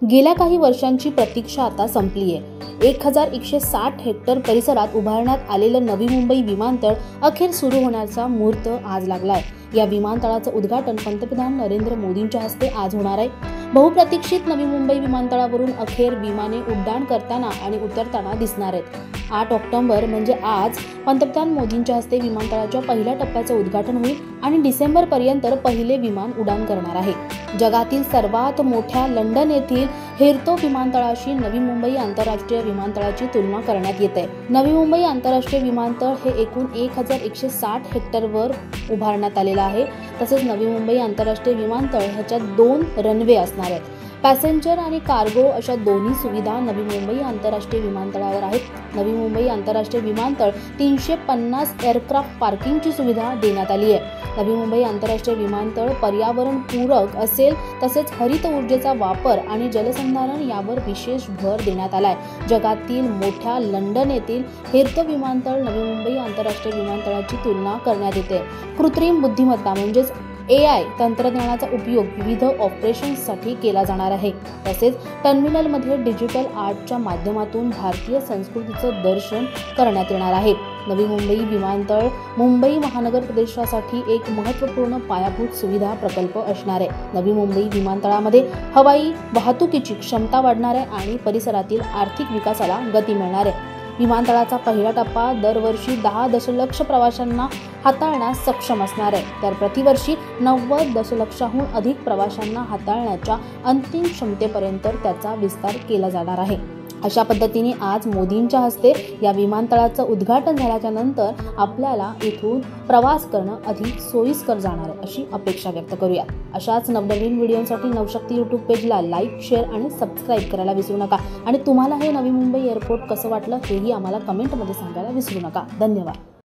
गेल्या काही वर्षांची प्रतीक्षा आता संपली आहे। 1160 हेक्टर परिसरात उभारण्यात आलेलं नवी मुंबई विमानतळ अखेर सुरू होण्याचा मुहूर्त आज लागलाय। या विमानतळाचं उद्घाटन पंतप्रधान नरेंद्र मोदींच्या हस्ते आज होणार आहे। बहुप्रतीक्षित नवी मुंबई विमानतळावरून अखेर विमाने उड्डाण करताना आणि उतरताना दिसणार आहेत। 8 ऑक्टोबर म्हणजे आज पंतप्रधान मोदींच्या हस्ते विमानतळाच्या पहिल्या टप्प्याचं उद्घाटन होईल आणि डिसेंबर पर्यंत पहिले विमान उड्डाण करणार आहे। जगातील सर्वात मोठ्या लंडन येथील हिथ्रो विमानतळाशी नवी मुंबई आंतरराष्ट्रीय विमानतळाची तुलना करण्यात येते। नवी मुंबई आंतरराष्ट्रीय विमानतळ हे एकूण 1160 हेक्टरवर उभारण्यात आलेलं आहे। तसेच नवी मुंबई आंतरराष्ट्रीय विमानतळ ह्याच्यात 2 रनवे असणार आहेत। पॅसेंजर आणि कार्गो अशा दोन्ही सुविधा नवी मुंबई आंतरराष्ट्रीय विमानतळावर आहेत। नवी मुंबई आंतरराष्ट्रीय विमानतळ 350 एअरक्राफ्ट पार्किंगची सुविधा देण्यात आली आहे। नवी मुंबई आंतरराष्ट्रीय विमानतळ पर्यावरण पूरक असेल, तसेच हरित ऊर्जेचा वापर आणि जलसंधारण यावर विशेष भर देण्यात आलाय। जगातील मोठ्या लंडन येथील हिथ्रो विमानतळ नवी मुंबई आंतरराष्ट्रीय विमानतळाची तुलना करण्यात येते। कृत्रिम बुद्धिमत्ता म्हणजेच AI तंत्रज्ञानाचा उपयोग विविध ऑपरेशन्ससाठी केला जाणार आहे। तसेच टर्मिनलमध्ये डिजिटल आर्टच्या माध्यमातून भारतीय संस्कृतीचं दर्शन करण्यात येणार आहे। नवी मुंबई विमानतळ मुंबई महानगर प्रदेशासाठी एक महत्त्वपूर्ण पायाभूत सुविधा प्रकल्प असणार आहे। नवी मुंबई विमानतळामध्ये हवाई वाहतुकीची क्षमता वाढणार आहे आणि परिसरातील आर्थिक विकासाला गती मिळणार आहे। विमानतळाचा पहिला टप्पा दरवर्षी 10 दशलक्ष प्रवाशांना हाताळण्यास सक्षम असणार आहे, तर प्रतिवर्षी 90 दशलक्षाहून अधिक प्रवाशांना हाताळण्याच्या अंतिम क्षमतेपर्यंत त्याचा विस्तार केला जाणार आहे। अशा पद्धतीने आज मोदींच्या हस्ते या विमानतळाचं उद्घाटन झाल्याच्या नंतर आपल्याला इथून प्रवास करणं अधिक सोयीस्कर जाणार आहे अशी अपेक्षा व्यक्त करूया। अशाच नवनवीन व्हिडिओसाठी नवशक्ती यूट्यूब पेजला लाईक, शेअर आणि सबस्क्राईब करायला विसरू नका। आणि तुम्हाला हे नवी मुंबई एअरपोर्ट कसं वाटलं हेही आम्हाला कमेंटमध्ये सांगायला विसरू नका। धन्यवाद।